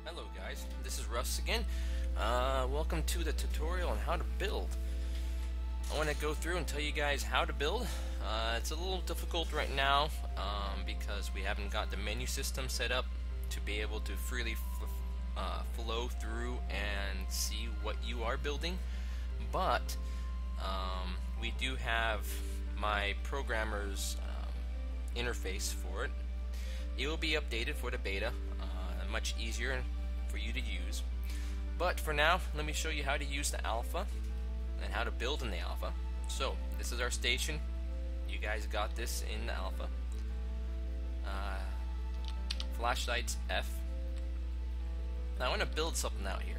Hello guys, this is Russ again. Welcome to the tutorial on how to build. I want to go through and tell you guys how to build. It's a little difficult right now because we haven't got the menu system set up to be able to freely flow through and see what you are building. But we do have my programmer's interface for it. It will be updated for the beta, much easier for you to use. But for now, let me show you how to use the alpha and how to build in the alpha. So this is our station. You guys got this in the alpha. Flashlights F. Now I want to build something out here,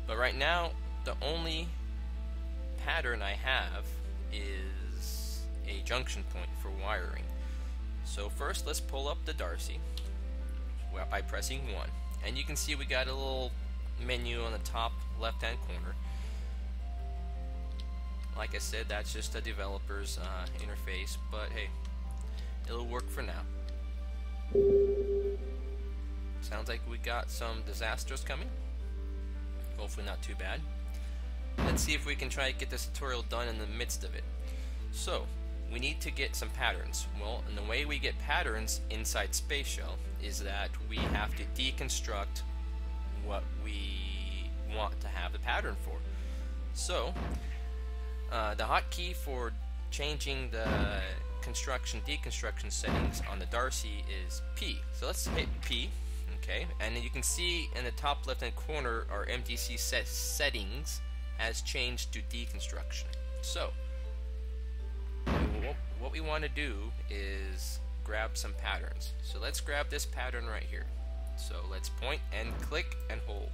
but right now the only pattern I have is a junction point for wiring. So first let's pull up the Darcy by pressing 1, and you can see we got a little menu on the top left hand corner. Like I said, that's just a developer's interface, but hey, it'll work for now. Sounds like we got some disasters coming. Hopefully not too bad. Let's see if we can try to get this tutorial done in the midst of it. So we need to get some patterns. Well, and the way we get patterns inside Spaceshell is that we have to deconstruct what we want to have the pattern for. So the hotkey for changing the construction deconstruction settings on the Darcy is P. So let's hit P. Okay, and you can see in the top left hand corner our MDC settings has changed to deconstruction. So what we want to do is grab some patterns. So let's grab this pattern right here. So let's point and click and hold.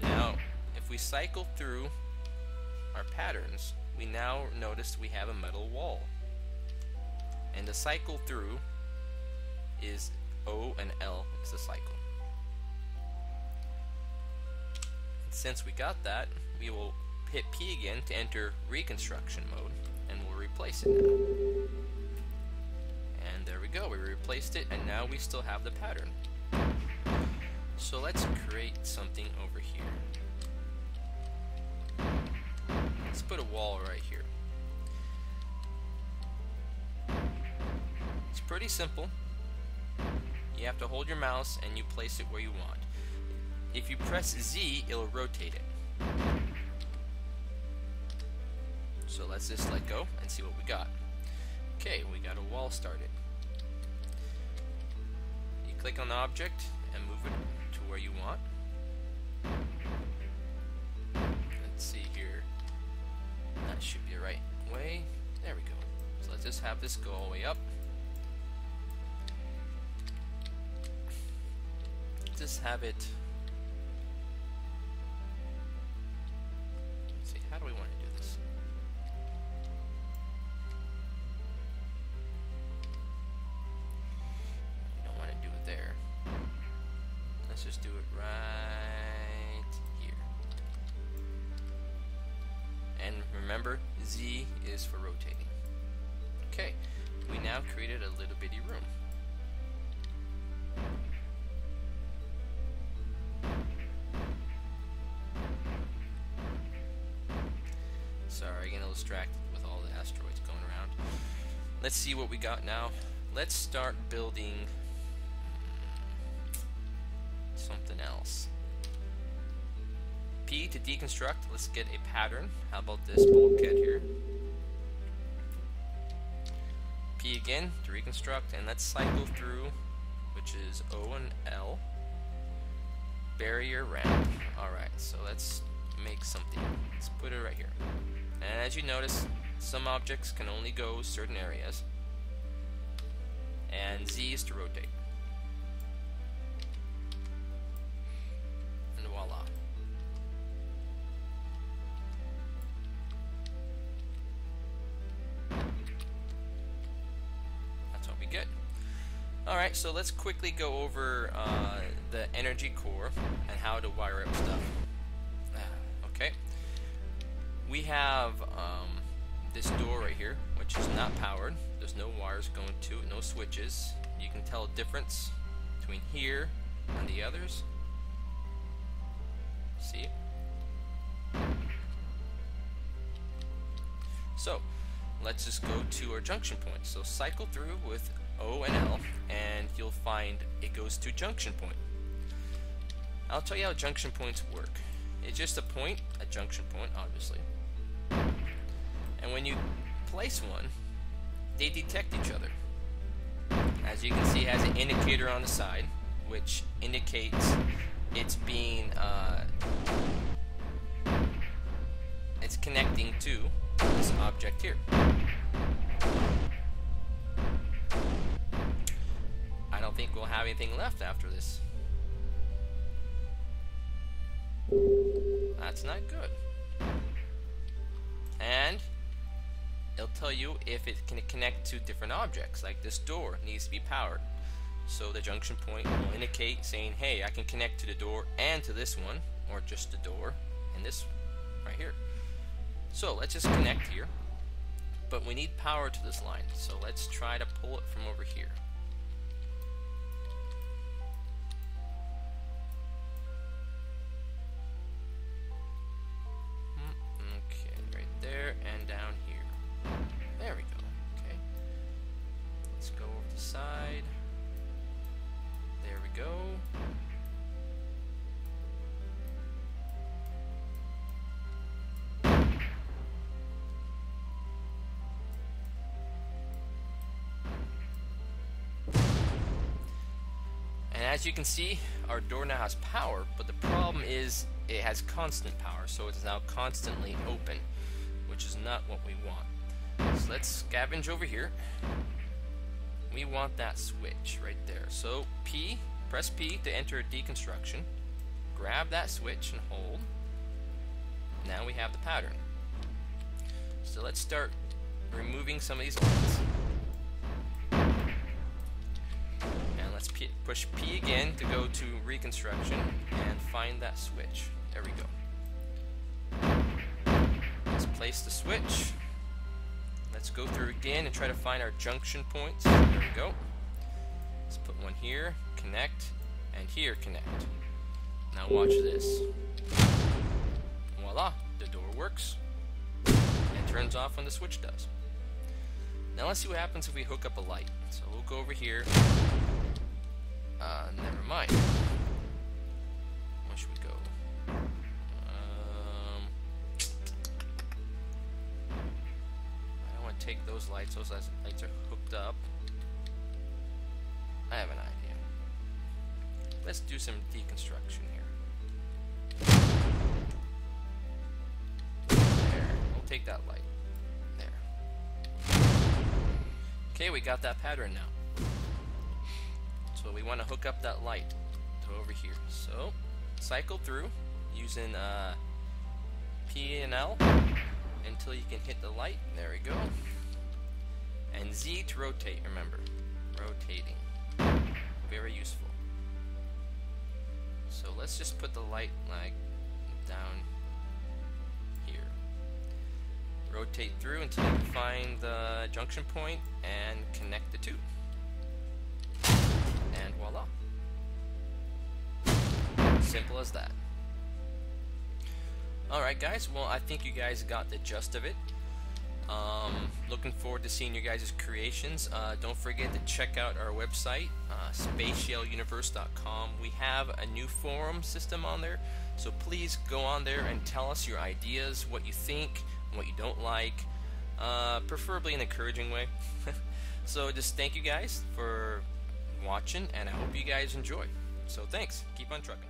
Now if we cycle through our patterns, we now notice we have a metal wall, and the cycle through is O and L is the cycle. And since we got that, we will hit P again to enter reconstruction mode, and we'll replace it now. And there we go, we replaced it, and now we still have the pattern. So let's create something over here. Let's put a wall right here. It's pretty simple. You have to hold your mouse and you place it where you want. If you press Z, it'll rotate it. So let's just let go and see what we got. Okay, we got a wall started. You click on the object and move it to where you want. Let's see here. That should be the right way. There we go. So let's just have this go all the way up. Just have it. Let's see, how do we want to do this? We don't want to do it there. Let's just do it right here. And remember, Z is for rotating. Okay, we now created a little bitty room. Sorry, getting a little distracted with all the asteroids going around. Let's see what we got now. Let's start building something else. P to deconstruct. Let's get a pattern. How about this bulkhead here? P again to reconstruct, and let's cycle through, which is O and L. Barrier ramp. Alright, so let's make something. Let's put it right here. And as you notice, some objects can only go certain areas. And Z is to rotate. And voila. That's what we get. Alright, so let's quickly go over the energy core and how to wire up stuff. Okay. We have this door right here, which is not powered. There's no wires going to it, no switches. You can tell a difference between here and the others. See? So let's just go to our junction point. So cycle through with O and L, and you'll find it goes to junction point. I'll tell you how junction points work. It's just a point, a junction point, obviously. And when you place one, they detect each other. As you can see, it has an indicator on the side, which indicates it's being, it's connecting to this object here. I don't think we'll have anything left after this. That's not good. And it'll tell you if it can connect to different objects, like this door needs to be powered. So the junction point will indicate saying, hey, I can connect to the door and to this one, or just the door and this right here. So let's just connect here, but we need power to this line, so let's try to pull it from over here. Okay, right there and down here. There we go. Okay, let's go over the side. There we go. And as you can see, our door now has power, but the problem is it has constant power, so it's now constantly open, which is not what we want. So let's scavenge over here. We want that switch right there. So P, press P to enter deconstruction. Grab that switch and hold. Now we have the pattern. So let's start removing some of these lights. And let's push P again to go to reconstruction and find that switch. There we go. Let's place the switch. Let's go through again and try to find our junction points. There we go. Let's put one here, connect, and here connect. Now watch this. Voila, the door works and turns off when the switch does. Now let's see what happens if we hook up a light. So we'll go over here. Never mind. Where should we go? Take those lights are hooked up. I have an idea. Let's do some deconstruction here. There, we'll take that light. There. Okay, we got that pattern now. So we want to hook up that light to over here. So, cycle through using P and L until you can hit the light. There we go. And Z to rotate, remember. Rotating. Very useful. So let's just put the light like down here. Rotate through until you find the junction point and connect the two. And voila. Simple as that. Alright guys, well I think you guys got the gist of it. Looking forward to seeing your guys' creations. Don't forget to check out our website, spatialuniverse.com. We have a new forum system on there, so please go on there and tell us your ideas, what you think, what you don't like, preferably in an encouraging way. So just thank you guys for watching, and I hope you guys enjoy. So thanks. Keep on trucking.